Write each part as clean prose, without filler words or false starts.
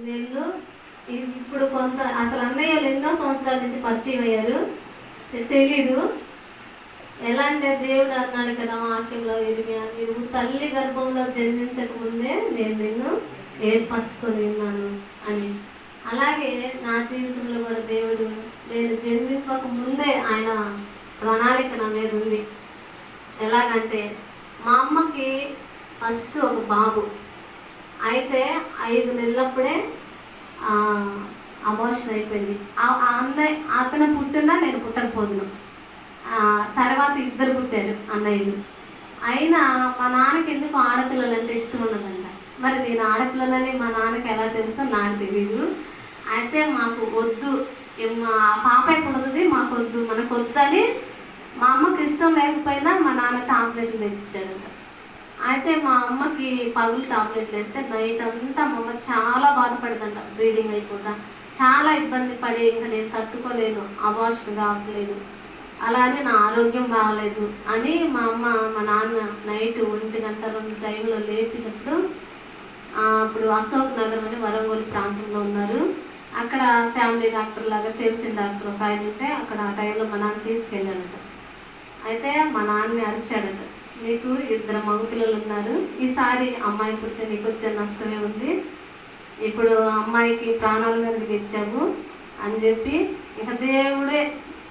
వీళ్ళు ఇప్పుడు కొంత అసలు అన్నయ్య వాళ్ళు ఎన్నో సంవత్సరాల నుంచి పరిచయం అయ్యారు, తెలీదు. ఎలా అంటే దేవుడు అన్నాడు కదా వాక్యంలో, ఇరిమియా, నువ్వు తల్లి గర్భంలో జన్మించక ముందే నేను నిన్ను ఏర్పరచుకొని ఉన్నాను అని. అలాగే నా జీవితంలో కూడా దేవుడు నేను జన్మించక ముందే ఆయన ప్రణాళిక నా మీద ఉంది. ఎలాగంటే మా అమ్మకి ఫస్ట్ ఒక బాబు అయితే 5 నెలలప్పుడే అబార్షన్ అయిపోయింది. అతను పుట్టినా నేను పుట్టకపోదును. తర్వాత 2 పుట్టారు అన్నయ్యలు. అయినా మా నాన్నకి ఎందుకు ఆడపిల్లలు అంటే ఇష్టం ఉన్నదంట. మరి నేను ఆడపిల్లలని మా నాన్నకి ఎలా తెలుసో నాకు తెలీదు. అయితే మాకు వద్దు, పాప ఎప్పుడు వద్దు, మాకు వద్దు, మనకు వద్దని మా అమ్మకి ఇష్టం లేకపోయినా మా నాన్న టాబ్లెట్లు తెచ్చిచ్చాడంట. అయితే మా అమ్మకి పగులు టాబ్లెట్లు వేస్తే నైట్ అంతా మా అమ్మ చాలా బాధపడదంట. బ్లీడింగ్ అయిపోతా చాలా ఇబ్బంది పడి ఇంకా నేను తట్టుకోలేను, అబార్షన్ కావట్లేదు, అలానే నా ఆరోగ్యం బాగలేదు అని మా అమ్మ మా నాన్న నైట్ 1 గంట 2 టైంలో లేపినప్పుడు అప్పుడు అశోక్ నగర్ అని వరంగల్ ప్రాంతంలో ఉన్నారు. అక్కడ ఫ్యామిలీ డాక్టర్ లాగా తెలిసిన డాక్టర్ ఒక ఆయన ఉంటే అక్కడ ఆ టైంలో మా నాన్న తీసుకెళ్ళాడట. అయితే మా నాన్నని అరిచాడట, నీకు 2 మగపిల్లలు ఉన్నారు, ఈసారి అమ్మాయి పుడితే నీకు వచ్చే నష్టమే ఉంది, ఇప్పుడు అమ్మాయికి ప్రాణాల మీదకి తెచ్చావు అని చెప్పి ఇక దేవుడే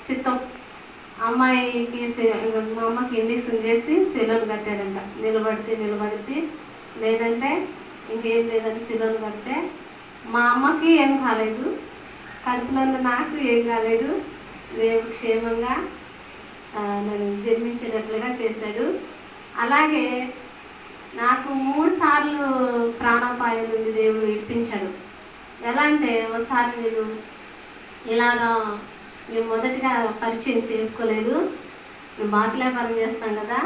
చిత్తం అమ్మాయికి మా అమ్మకి ఇంజక్షన్ చేసి శిలను కట్టాడంట. నిలబడితే లేదంటే ఇంకేం లేదని శిలను కడితే మా అమ్మకి ఏం కాలేదు, కడుపులో నాకు ఏం కాలేదు, దేవుడు క్షేమంగా నన్ను జన్మించేటట్లుగా చేశాడు. అలాగే నాకు 3 సార్లు ప్రాణాపాయం నుండి దేవుడు ఇప్పించాడు. ఎలా అంటే ఒకసారి నేను ఇలాగా మేము మొదటిగా పరిచయం చేసుకోలేదు, మేము బాతుల వ్యాపారం చేస్తాం కదా.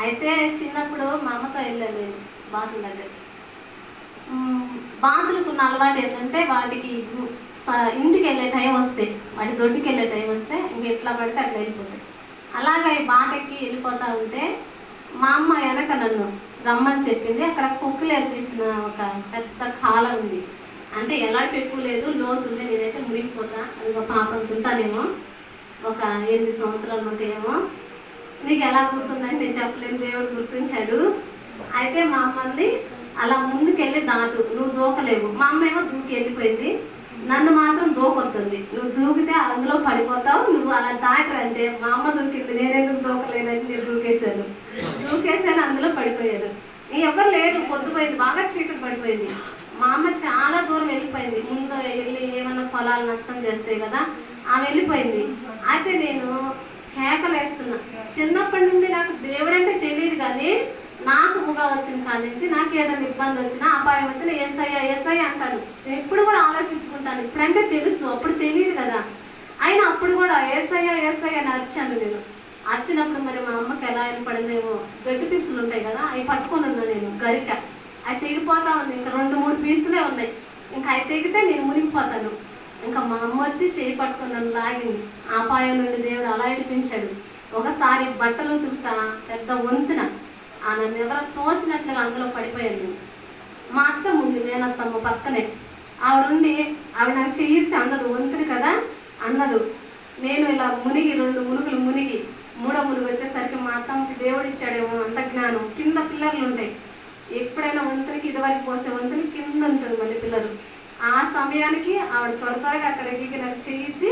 అయితే చిన్నప్పుడు మా అమ్మతో వెళ్ళాను నేను బాతుల దగ్గరికి. బాతులకు ఉన్న అలవాటు ఏంటంటే వాటికి ఇంటికి వెళ్ళే టైం వస్తే, వాటి దొడ్డికి వెళ్ళే టైం వస్తే ఇంక ఎట్లా పడితే అట్లా వెళ్ళిపోతాయి. అలాగే బాటకి వెళ్ళిపోతూ ఉంటే మా అమ్మ వెనక నన్ను రమ్మని చెప్పింది. అక్కడ కొక్కులేరు తీసిన ఒక పెద్ద కాల ఉంది, అంటే ఎలాంటి ఎక్కువ లేదు, లోతు ఉంది. నేనైతే మునిగిపోతా, అది ఒక పాపం తింటానేమో, ఒక 8 సంవత్సరాలు ఉంటాయేమో. నీకు ఎలా గుర్తుందని నేను చెప్పలేను, దేవుడు గుర్తించాడు. అయితే మా అమ్మని అలా ముందుకెళ్ళి దాటు, నువ్వు దూకలేవు. మా అమ్మ ఏమో దూకి వెళ్ళిపోయింది, నన్ను మాత్రం దూకొస్తుంది, నువ్వు దూకితే అందులో పడిపోతావు, నువ్వు అలా దాటరంటే మా అమ్మ దూకింది, నేనెందుకు దూకలేదని నేను దూకేశాను, అందులో పడిపోయాను. ఎవరు లేరు, పొద్దుపోయింది, బాగా చీకటి పడిపోయింది. మా అమ్మ చాలా దూరం వెళ్ళిపోయింది, ముందు వెళ్ళి ఏమన్నా పొలాలు నష్టం చేస్తాయి కదా, ఆమె వెళ్ళిపోయింది. అయితే నేను కేకలేస్తున్నా. చిన్నప్పటి నుండి నాకు దేవుడు అంటే తెలియదు, కానీ నాకు ముగా వచ్చిన కాడి నుంచి నాకు ఏదైనా ఇబ్బంది వచ్చినా అపాయం వచ్చినా ఏసయ్య అంటాను. నేను ఇప్పుడు కూడా ఆలోచించుకుంటాను, ఇప్పుడంటే తెలుసు, అప్పుడు తెలియదు కదా. అయినా అప్పుడు కూడా ఏసయ్య అని అరిచాను నేను. అరిచినప్పుడు మరి మా అమ్మకి ఎలా అయిన పడిందేమో, గడ్డి పీసులు ఉంటాయి కదా, అవి పట్టుకొని ఉన్నా నేను, గరిక అవి తెగిపోతా ఉంది, ఇంకా 2-3 పీసులే ఉన్నాయి, ఇంకా అవి తెగితే నేను మునిగిపోతాను. ఇంకా మా అమ్మ వచ్చి చేయి పట్టుకొని నన్ను లాగింది. ఆ అపాయం నుండి దేవుడు అలా ఇడిపించాడు. ఒకసారి బట్టలు ఉతుకుతా పెద్ద వంతున నన్ను ఎవరో తోసినట్లుగా అందులో పడిపోయాను. మా అత్త ముందు, మేనత్తమ్మ పక్కనే ఆవిడ నాకు చేయిస్తే అన్నది, వంతుని కదా అన్నదు. నేను ఇలా మునిగి 2 మునుగులు మునిగి 3వ మునుగు వచ్చేసరికి మా అత్తమ్మకి దేవుడు ఇచ్చాడేమో అంత జ్ఞానం. కింద పిల్లర్లు ఉంటాయి, ఎప్పుడైనా వంతునికి ఇదివరకు పోసే వంతునికి కింద ఉంటుంది మళ్ళీ పిల్లలు. ఆ సమయానికి ఆవిడ త్వరగా అక్కడ ఎగిగి నాకు చేయించి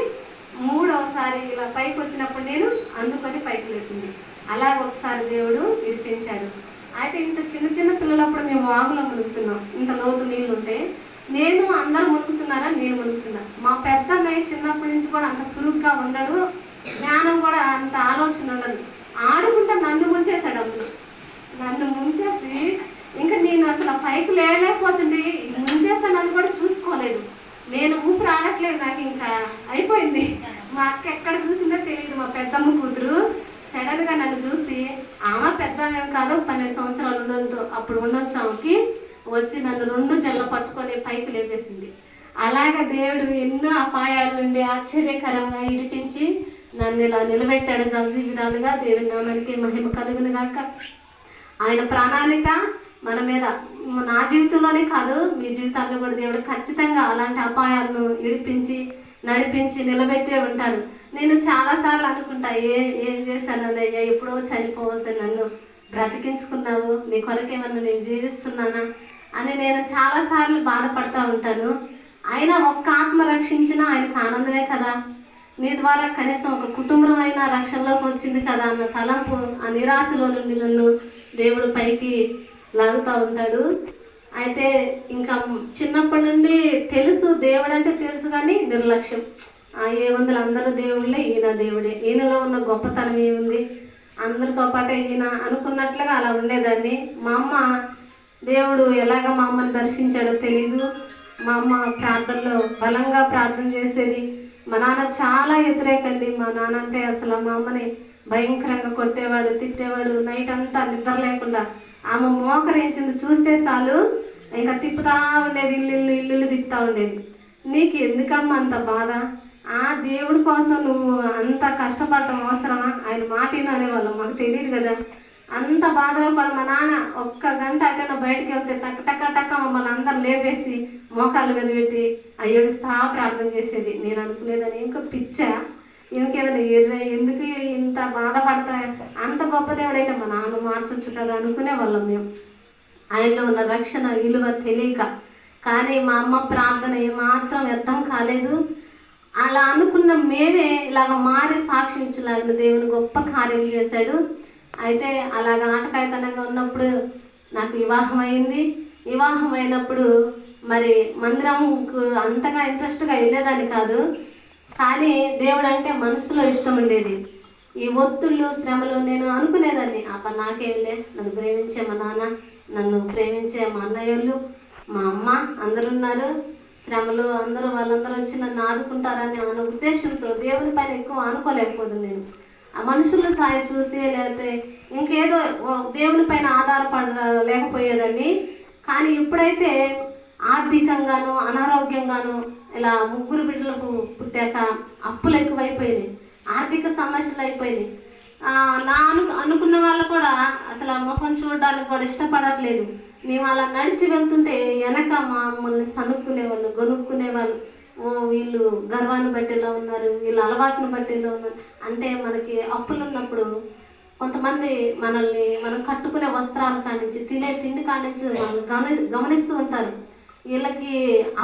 3వసారి ఇలా పైకి వచ్చినప్పుడు నేను అందుకొని పైకి లేపింది. అలాగ ఒకసారి దేవుడు విడిపించాడు. అయితే ఇంత చిన్న పిల్లలప్పుడు మేము వాగులో మునుగుతున్నాం, ఇంత లోతు నీళ్ళు ఉంటే. నేను అందరూ మునుగుతున్నారా, నేను మునుగుతున్నా. మా పెద్ద అన్నయ్య చిన్నప్పటి నుంచి కూడా అంత సులువుగా ఉండడు, జ్ఞానం కూడా అంత ఆలోచన ఉండదు. ఆడుకుంటా నన్ను ముంచేశాడు అందులో. నన్ను ముంచేసి ఇంకా నేను అసలు పైకి లేకపోతుంది, ముంచేసానని కూడా చూసుకోలేదు. నేను ఊపిరి ఆడట్లేదు, నాకు ఇంకా అయిపోయింది. మా అక్క ఎక్కడ చూసిందో తెలియదు, మా పెద్దమ్మ కూతురు సడన్గా నన్ను చూసి, ఆమె పెద్దమేం కాదు, 12 సంవత్సరాలు ఉండడంతో అప్పుడు ఉండొచ్చు ఆమెకి, వచ్చి నన్ను 2 జల్ల పట్టుకొని పైకి లేపేసింది. అలాగా దేవుడు ఎన్నో అపాయాల నుండి ఆశ్చర్యకరంగా ఇడిపించి నన్ను ఇలా నిలబెట్టాడు సజీవురాలుగా. దేవుని నామానికి మహిమ కలుగును గాక. ఆయన ప్రణాళిక మన మీద, నా జీవితంలోనే కాదు మీ జీవితాల్లో కూడా దేవుడు ఖచ్చితంగా అలాంటి అపాయాలను ఇడిపించి నడిపించి నిలబెట్టే ఉంటాడు. నేను చాలాసార్లు అనుకుంటా, ఏం చేశానన్నయ్య, ఎప్పుడో చనిపోవచ్చు, నన్ను బ్రతికించుకున్నావు, నీ కొరకేమన్నా నేను జీవిస్తున్నానా అని నేను చాలాసార్లు బాధపడతా ఉంటాను. అయినా ఒక్క ఆత్మ రక్షించినా ఆయనకు ఆనందమే కదా, నీ ద్వారా కనీసం ఒక కుటుంబం అయినా రక్షణలోకి వచ్చింది కదా అన్న తలంపు, ఆ నిరాశలో నుండి నన్ను దేవుడు పైకి లాగుతూ ఉంటాడు. అయితే ఇంకా చిన్నప్పటి నుండి తెలుసు, దేవుడు అంటే తెలుసు, కానీ నిర్లక్ష్యం. ఏముంది, అందరూ దేవుళ్ళే, ఈయన దేవుడే, ఈయనలో ఉన్న గొప్పతనం ఏముంది, అందరితో పాటే ఈయన అనుకున్నట్లుగా అలా ఉండేదాన్ని. మా అమ్మ, దేవుడు ఎలాగ మా అమ్మని దర్శించాడో తెలీదు, మా అమ్మ ప్రార్థనలో బలంగా ప్రార్థన చేసేది. మా నాన్న చాలా వ్యతిరేకండి. మా నాన్న అంటే అసలు మా అమ్మని భయంకరంగా కొట్టేవాడు, తిట్టేవాడు. నైట్ అంతా నిద్ర లేకుండా ఆమె మోకరించింది చూస్తే చాలు ఇంకా తిప్పుతా ఉండేది, ఇల్లు తిప్పుతూ ఉండేది. నీకు ఎందుకమ్మా అంత బాధ, ఆ దేవుడి కోసం నువ్వు అంత కష్టపడటం అవసరమా, ఆయన మాటిను అనేవాళ్ళం, మాకు తెలియదు కదా. అంత బాధలో కూడా మా నాన్న ఒక్క గంట అటైనా బయటకు వెళ్తే టక్క మమ్మల్ని అందరు లేపేసి మోకాళ్ళ మీద పెట్టి ఏడుస్తా ప్రార్థన చేసేది. నేను అనుకునేదాన్ని, ఇంకా పిచ్చా, ఇంకేమైనా ఎందుకు ఇంత బాధపడతా, అంత గొప్ప దేవుడైతే మా నాన్న మార్చొచ్చు కదా అనుకునేవాళ్ళం మేము. ఆయనలో ఉన్న రక్షణ విలువ తెలియక. కానీ మా అమ్మ ప్రార్థన ఏమాత్రం వ్యర్థం కాలేదు. అలా అనుకున్న మేమే ఇలాగ మారి సాక్షి ఇచ్చేలాగిన దేవుని గొప్ప కార్యం చేశాడు. అయితే అలాగ ఆటకాయతనంగా ఉన్నప్పుడు నాకు వివాహం అయింది. వివాహం అయినప్పుడు మరి మందిరంకు అంతగా ఇంట్రెస్ట్గా వెళ్ళేదాన్ని కాదు, కానీ దేవుడు అంటే మనసులో ఇష్టం ఉండేది. ఈ ఒత్తుళ్ళు శ్రమలు నేను అనుకునేదాన్ని, నాకేంలే, నన్ను ప్రేమించే మా నాన్న, నన్ను ప్రేమించే మా అన్నయ్యలు, మా అమ్మ అందరూ ఉన్నారు, శ్రమలు వాళ్ళందరూ వచ్చి నన్ను ఆదుకుంటారని అన్న ఉద్దేశంతో దేవుని పైన ఎక్కువ ఆనుకోలేకపోదు. నేను ఆ మనుషుల సాయం చూసి లేకపోతే ఇంకేదో దేవుని పైన ఆధారపడలేకపోయేదాన్ని. కానీ ఇప్పుడైతే ఆర్థికంగాను అనారోగ్యంగాను ఇలా 3 బిడ్డలకు పుట్టాక అప్పులు ఎక్కువైపోయినాయి, ఆర్థిక సమస్యలు అయిపోయినాయి. అనుకున్న వాళ్ళు కూడా అసలు ముఖం చూడడానికి కూడా ఇష్టపడట్లేదు. మేము అలా నడిచి వెళ్తుంటే వెనక మమ్మల్ని సనుక్కునేవాళ్ళు, గొనుక్కునేవాళ్ళు. వీళ్ళు గర్వాన్ని బట్టి ఇలా ఉన్నారు, వీళ్ళు అలవాటును బట్టి ఇలా ఉన్నారు. అంటే మనకి అప్పులు ఉన్నప్పుడు కొంతమంది మనం కట్టుకునే వస్త్రాల కానించి, తినే తిండి కానించి వాళ్ళు గమనిస్తూ ఉంటారు. వీళ్ళకి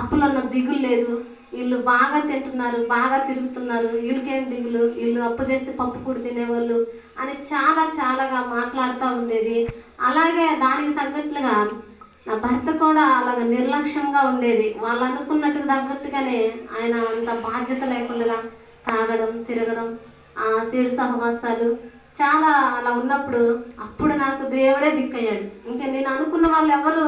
అప్పులున్న దిగులు లేదు, వీళ్ళు బాగా తింటున్నారు, బాగా తిరుగుతున్నారు, వీళ్ళకేం దిగులు, వీళ్ళు అప్పు చేసి పప్పు కూడి తినేవాళ్ళు అని చాలాగా మాట్లాడుతూ ఉండేది. అలాగే దానికి తగ్గట్లుగా నా భర్త కూడా అలాగ నిర్లక్ష్యంగా ఉండేది. వాళ్ళు అనుకున్నట్టుకు తగ్గట్టుగానే ఆయన అంత బాధ్యత లేకుండా తాగడం, తిరగడం, సీడు సహవాసాలు చాలా అలా ఉన్నప్పుడు అప్పుడు నాకు దేవుడే దిక్కయ్యాడు. ఇంకా నేను అనుకున్న వాళ్ళు ఎవరు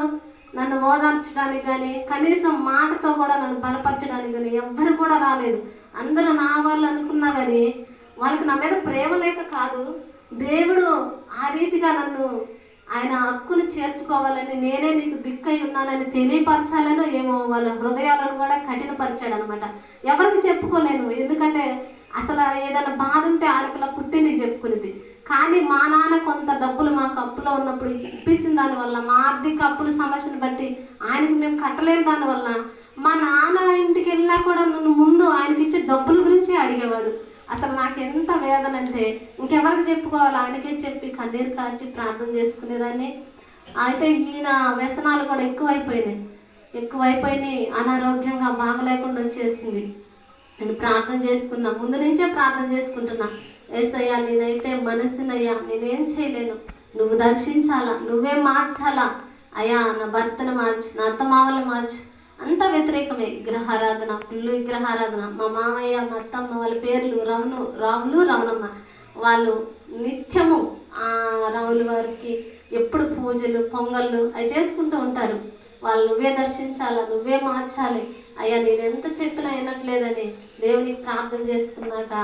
నన్ను ఓదార్చడానికి కానీ కనీసం మాటతో కూడా నన్ను బలపరచడానికి కానీ ఎవ్వరు కూడా రాలేదు. అందరూ నా వాళ్ళు అనుకున్నా కానీ వాళ్ళకి నా మీద ప్రేమ లేక కాదు, దేవుడు ఆ రీతిగా నన్ను ఆయన హక్కును చేర్చుకోవాలని, నేనే నీకు దిక్కై ఉన్నానని తెలియపరచాలను ఏమో వాళ్ళ హృదయాలను కూడా కఠినపరిచాడు అనమాట. ఎవరికి చెప్పుకోలేను, ఎందుకంటే అసలు ఏదైనా బాధ ఉంటే ఆడపిల్ల పుట్టింది చెప్పుకునేది. కానీ మా నాన్న కొంత డబ్బులు మాకు అప్పులో ఉన్నప్పుడు ఇప్పించిన దానివల్ల, మా ఆర్థిక అప్పుల సమస్యను బట్టి ఆయనకి మేము కట్టలేని దానివల్ల మా నాన్న ఇంటికి వెళ్ళినా కూడా నన్ను ముందు ఆయనకి ఇచ్చే డబ్బుల గురించి అడిగేవాడు. అసలు నాకు ఎంత వేదన అంటే ఇంకెవరికి చెప్పుకోవాలి, ఆయనకే చెప్పి కన్నీరు కాచి ప్రార్థన చేసుకునేదాన్ని. అయితే ఈయన వ్యసనాలు కూడా ఎక్కువైపోయినాయి, అనారోగ్యంగా బాగలేకుండా వచ్చేసింది. నేను ప్రార్థన చేసుకున్నా, ముందు నుంచే ప్రార్థన చేసుకుంటున్నా, ఏసయ్యా నేనైతే మనసునయ్యా నేనేం చేయలేను, నువ్వు దర్శించాలా, నువ్వే మార్చాలా అయ్యా, నా భర్తను మార్చు, నా అత్తమామలు మార్చు. అంత వ్యతిరేకమే, విగ్రహారాధన, ఫుల్లు విగ్రహారాధన. మా మామయ్య మా అత్తమ్మ వాళ్ళ పేర్లు రావులు రమణమ్మ, వాళ్ళు నిత్యము రావుల వారికి ఎప్పుడు పూజలు పొంగళ్ళు అవి చేసుకుంటూ ఉంటారు. వాళ్ళు నువ్వే దర్శించాలా, నువ్వే మార్చాలి అయ్యా, నేను ఎంత చెప్పినా వినట్లేదని దేవునికి ప్రార్థన చేసుకున్నాక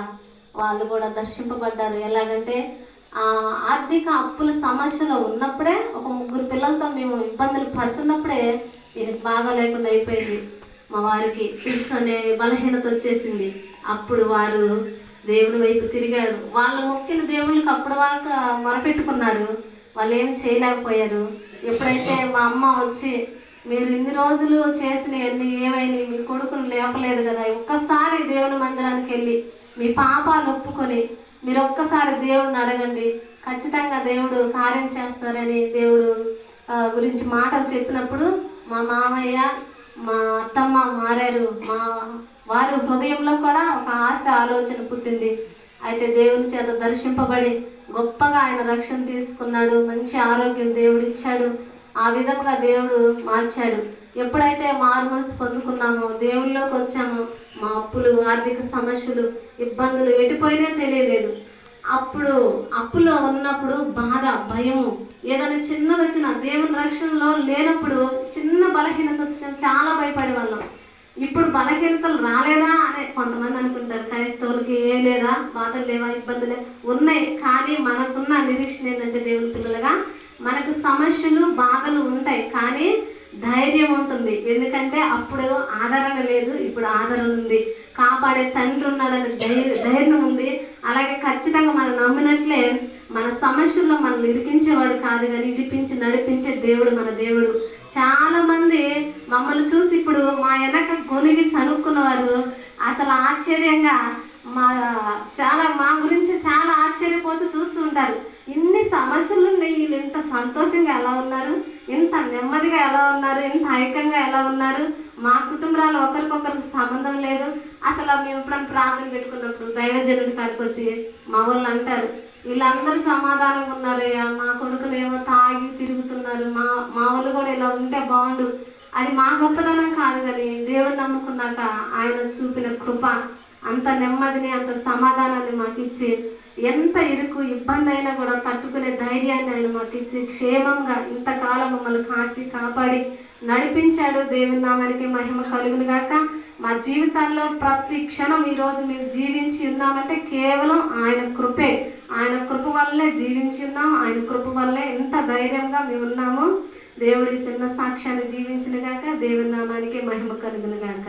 వాళ్ళు కూడా దర్శింపబడ్డారు. ఎలాగంటే ఆర్థిక అప్పుల సమస్యలో ఉన్నప్పుడే, ఒక 3 పిల్లలతో మేము ఇబ్బందులు పడుతున్నప్పుడే దీనికి బాగా లేకుండా అయిపోయింది. మా వారికి ఫిట్స్ అనే బలహీనత వచ్చేసింది. అప్పుడు వారు దేవుని వైపు తిరిగాడు. వాళ్ళు మొక్కిన దేవుళ్ళకి అప్పుడు దాకా మొరపెట్టుకున్నారు, వాళ్ళు ఏం చేయలేకపోయారు. ఎప్పుడైతే మా అమ్మ వచ్చి మీరు ఇన్ని రోజులు చేసిన ఎన్ని ఏమైనా మీ కొడుకును లేపలేదు కదా, ఒక్కసారి దేవుని మందిరానికి వెళ్ళి మీ పాపాలు ఒప్పుకొని మీరు ఒక్కసారి దేవుడిని అడగండి, ఖచ్చితంగా దేవుడు కార్యం చేస్తారని దేవుడు గురించి మాటలు చెప్పినప్పుడు మా మామయ్య మా అత్తమ్మ మారారు. వారి హృదయంలో కూడా ఒక ఆశ ఆలోచన పుట్టింది. అయితే దేవుని చేత దర్శింపబడి గొప్పగా ఆయన రక్షణ తీసుకున్నాడు. మంచి ఆరోగ్యం దేవుడు ఇచ్చాడు. ఆ విధంగా దేవుడు మార్చాడు. ఎప్పుడైతే మారు మనసు పొందుకున్నామో, దేవుళ్ళలోకి వచ్చామో, మా అప్పులు, ఆర్థిక సమస్యలు, ఇబ్బందులు ఎటుపోయినా తెలియలేదు. అప్పుడు అప్పులో ఉన్నప్పుడు బాధ, భయము, ఏదైనా చిన్నది వచ్చినా దేవుని రక్షణలో లేనప్పుడు చిన్న బలహీనత వచ్చినా చాలా భయపడే వాళ్ళం. ఇప్పుడు బలహీనతలు రాలేదా అని కొంతమంది అనుకుంటారు. క్రైస్తవులకి ఏ లేదా, బాధలు లేవా, ఇబ్బందులు ఉన్నాయి. కానీ మనకున్న నిరీక్షణ ఏంటంటే దేవుని పిల్లలుగా మనకు సమస్యలు, బాధలు ఉంటాయి, కానీ ధైర్యం ఉంటుంది. ఎందుకంటే అప్పుడు ఆదరణ లేదు, ఇప్పుడు ఆదరణ ఉంది. కాపాడే తండ్రి ఉన్నాడని ధైర్యం ఉంది. అలాగే ఖచ్చితంగా మనం నమ్మినట్లే మన సమస్యల్లో మనల్ని ఇరికించేవాడు కాదు, కానీ ఇడిపించి నడిపించే దేవుడు మన దేవుడు. చాలామంది మమ్మల్ని చూసి ఇప్పుడు మా వెనక గొనిగి సనుక్కున్నవారు అసలు ఆశ్చర్యంగా మా గురించి చాలా ఆశ్చర్యపోతూ చూస్తూ ఉంటారు. ఇన్ని సమస్యలు ఉన్నాయి, వీళ్ళు ఇంత సంతోషంగా ఎలా ఉన్నారు, ఇంత నెమ్మదిగా ఎలా ఉన్నారు, ఇంత ఐక్యంగా ఎలా ఉన్నారు, మా కుటుంబాలు ఒకరికొకరికి సంబంధం లేదు. అసలు మేము ఎప్పుడైనా ప్రార్థన పెట్టుకున్నప్పుడు దైవజనుడి కాడికి వచ్చి మా వాళ్ళు అంటారు, వీళ్ళందరూ సమాధానంగా ఉన్నారయ్యా, మా కొడుకులు ఏమో తాగి తిరుగుతున్నారు, మా వాళ్ళు కూడా ఇలా ఉంటే బాగుండు. అది మా గొప్పదనం కాదు, కానీ దేవుడు నమ్ముకున్నాక ఆయన చూపిన కృప అంత నెమ్మదిని, అంత సమాధానాన్ని మాకు ఇచ్చి, ఎంత ఇరుకు ఇబ్బంది అయినా కూడా తట్టుకునే ధైర్యాన్ని ఆయన మాకు ఇచ్చి క్షేమంగా ఇంతకాలం మమ్మల్ని కాచి కాపాడి నడిపించాడు. దేవుని నామానికి మహిమ కలుగును గాక. మా జీవితాల్లో ప్రతి క్షణం ఈరోజు మేము జీవించి ఉన్నామంటే కేవలం ఆయన కృపే. ఆయన కృప వల్లే జీవించి ఉన్నాం. ఆయన కృప వల్లే ఎంత ధైర్యంగా మేము ఉన్నాము. దేవుడి చిన్న సాక్ష్యాన్ని దీవించిన గాక. దేవుని నామానికి మహిమ కలుగును గాక.